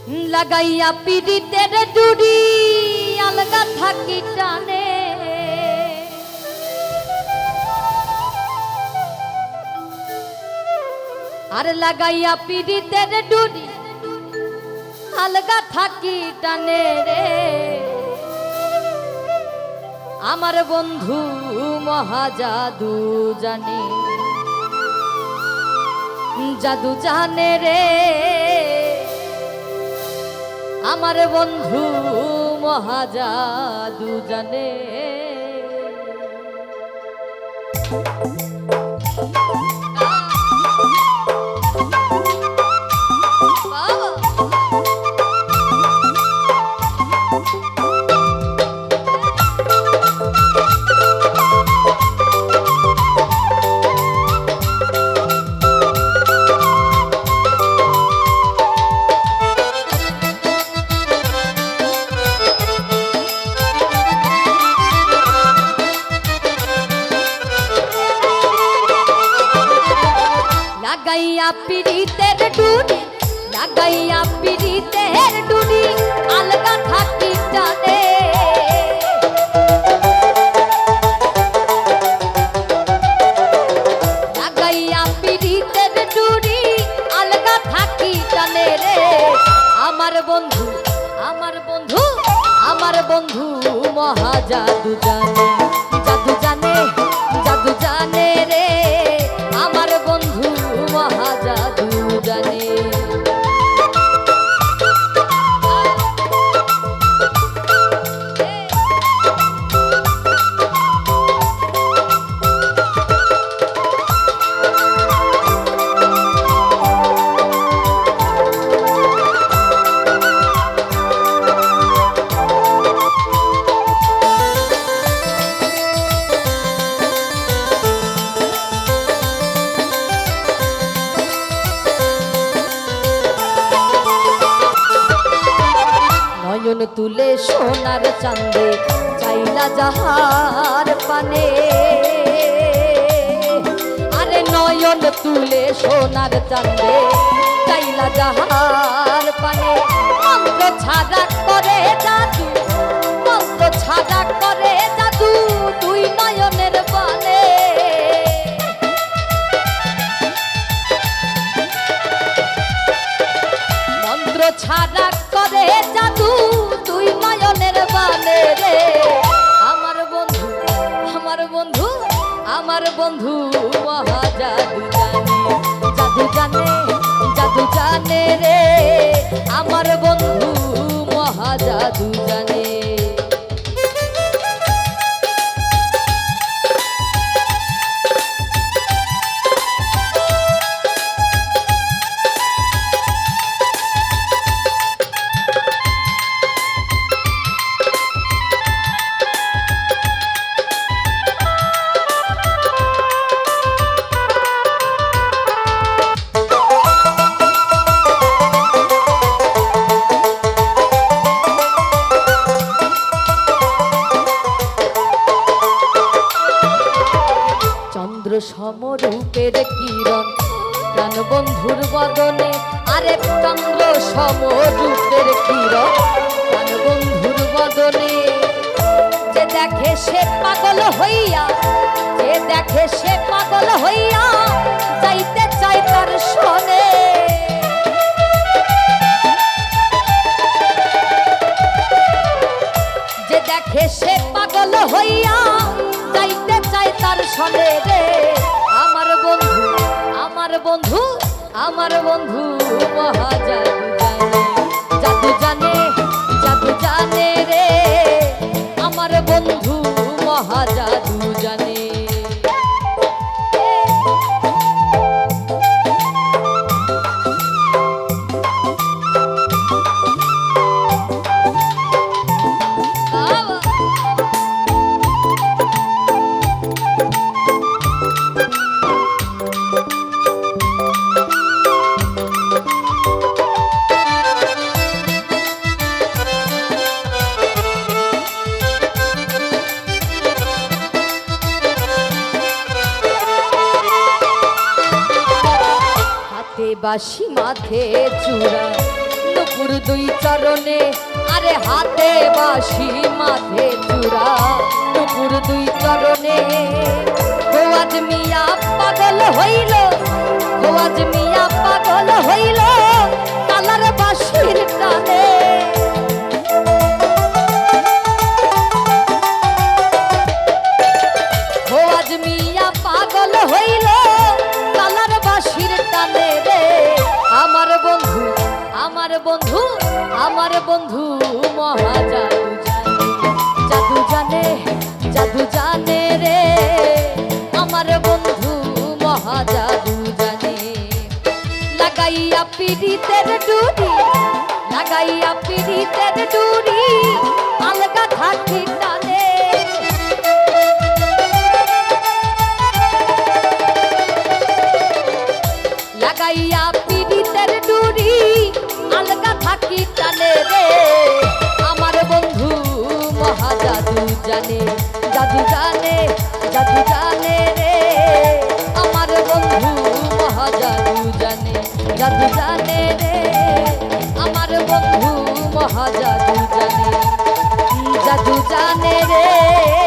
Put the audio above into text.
লাগাইয়া পিড়িতের ডুরি আলগা থাকি টানে আর লাগাইয়া পিড়িতের ডুরি আলগা থাকি টানে রে আমার বন্ধু মহাজাদু জানে জাদু জানে রে আমার বন্ধু মহাজাদু জানে লাগাইয়া পিড়িতের ডুরি লাগাইয়া পিড়িতের ডুরি আলগা থাকি টানে লাগাইয়া পিড়িতের ডুরি আলগা থাকি টানে রে আমার বন্ধু আমার বন্ধু আমার বন্ধু মহাজাদু জানে জাদু জানে জাদু জানে রে আমার বন্ধু মহাজাদু জানে নয়ন তুলে সোনার চাঁদে চাইলা যাহার পানে আরে নয়ন তুলে সোনার চাঁদে চাইলা যাহার পানে মন্ত্র ছাড়া করে জাদু মন্ত্র ছাড়া করে জাদু দুই নয়নের বানে মন্ত্র ছাড়া করে জাদু তুই নয়নের বানে রে আমার বন্ধু আমার বন্ধু আমার বন্ধু মহাজাদু জানে জাদু জানে জাদু জানে রে আমার বন্ধু মহাজাদু জানে সমরূপের কিরণ প্রাণ বন্ধুর বদনে আরেক চন্দ্র সমরূপের কিরণ প্রাণ বন্ধুর বদনে যে দেখে সে পাগল হইয়া যে দেখে সে পাগল হইয়া যাইতে চাই তার শোনে যে দেখে সে পাগল হইয়া যাইতে চাই তার শোনে রে আমার বন্ধু আমার বন্ধু আমার বন্ধু মহাজাদু জানে জাদু জানে জাদু জানে রে আমার বন্ধু মহাজাদু জানে বাঁশি মাথে চূড়া নুপুর দুই চরণে আরে হাতে বাঁশি মাথে চূড়া নুপুর দুই চরণে খোয়াজ মিয়া পাগল হইল খোয়াজ মিয়া পাগল হইল কালার বাঁশির টানে খোয়াজ মিয়া পাগল হইল কালার বাঁশির টানে রে আমার বন্ধু আমার বন্ধু আমার বন্ধু মহা জাদু জানে জাদু জানে রে আমার বন্ধু মহা জাদু জানে লাগাইয়া পিড়িতের ডুরি লাগাইয়া পিড়িতের ডুরি আলগা থাকি টানে লাগাইয়া পিড়িতের ডুরি আলগা থাকি টানে রে আমার বন্ধু মহা জাদু জানে জাদু জানে জাদু জানে রে আমার বন্ধু মহা জাদু জানে জাদু জানে রে আমার বন্ধু মহা জাদু জানে জাদু জানে রে।